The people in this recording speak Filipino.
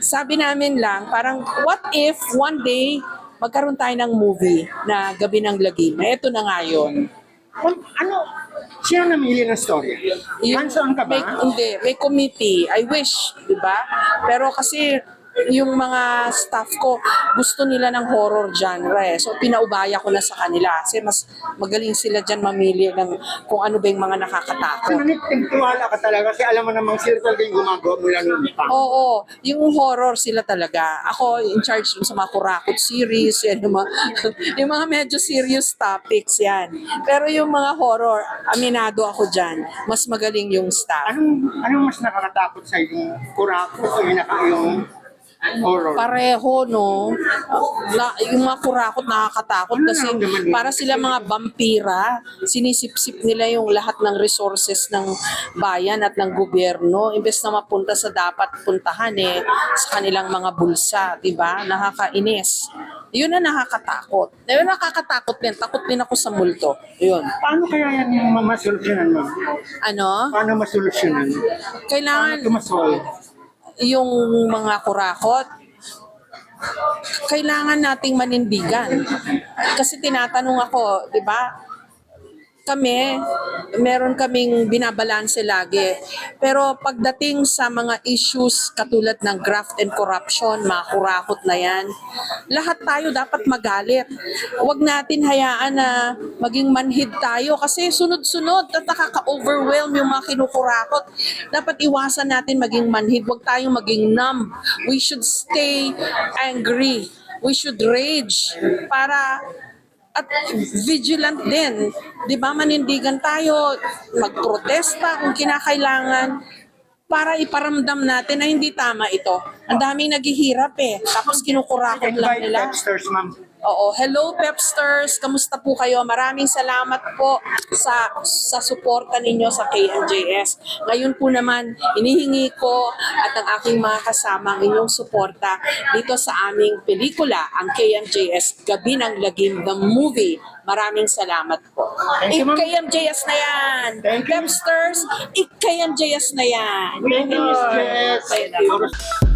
sabi namin lang, parang what if one day magkaroon tayo ng movie na Gabi ng Lagim? Ito na nga yun. Ano? Sino namili ng story? Hands-on ka ba? Hindi, may committee. I wish, di ba? Pero kasi yung mga staff ko, gusto nila ng horror genre eh. So pinaubaya ko na sa kanila kasi mas magaling sila dyan mamili ng kung ano ba yung mga nakakatakot. Tiwala ka talaga kasi alam mo namang sila talaga yung gumagawa mula noon pa. Oo, yung horror sila talaga. Ako in charge dun sa mga kurakot series, yan, yung mga medyo serious topics yan. Pero yung mga horror, aminado ako dyan. Mas magaling yung staff. Anong mas nakakatakot sa yung kurako o yung horror? Pareho, no? Yung mga kurakot nakakatakot kasi para sila mga vampira, sinisipsip nila yung lahat ng resources ng bayan at ng gobyerno imbes na mapunta sa dapat puntahan sa kanilang mga bulsa, di ba? Nakakainis. Yun na nakakatakot. Yun nakakatakot din. Takot din ako sa multo. Yun. Paano kaya yan yung masolusyonan mo? Ano? Paano masolusyonan? Kailangan Paano tumasol? yung mga kurakot, kailangan nating manindigan. Kasi tinatanong ako, di ba? Kami, meron kaming binabalanse lagi. Pero pagdating sa mga issues katulad ng graft and corruption, mga kurakot na yan, lahat tayo dapat magalit. Huwag natin hayaan na maging manhid tayo kasi sunod-sunod at nakaka-overwhelm yung mga kinukurakot. Dapat iwasan natin maging manhid. Huwag tayong maging numb. We should stay angry. We should rage para at vigilant din. 'Di ba? Manindigan tayo, magprotesta kung kinakailangan para iparamdam natin na hindi tama ito. Ang daming naghihirap tapos kinukurakot lang Invite nila. texters, ma'am. Oo, hello Pepsters, kamusta po kayo? Maraming salamat po sa suporta ninyo sa KMJS. Ngayon po naman, inihingi ko at ang aking mga kasama ang inyong suporta dito sa aming pelikula, ang KMJS Gabi ng Lagim, the movie. Maraming salamat po. Thank you, ma'am. KMJS na yan! Thank you. Pepsters, KMJS na yan! Thank you, Miss Jess. Thank you.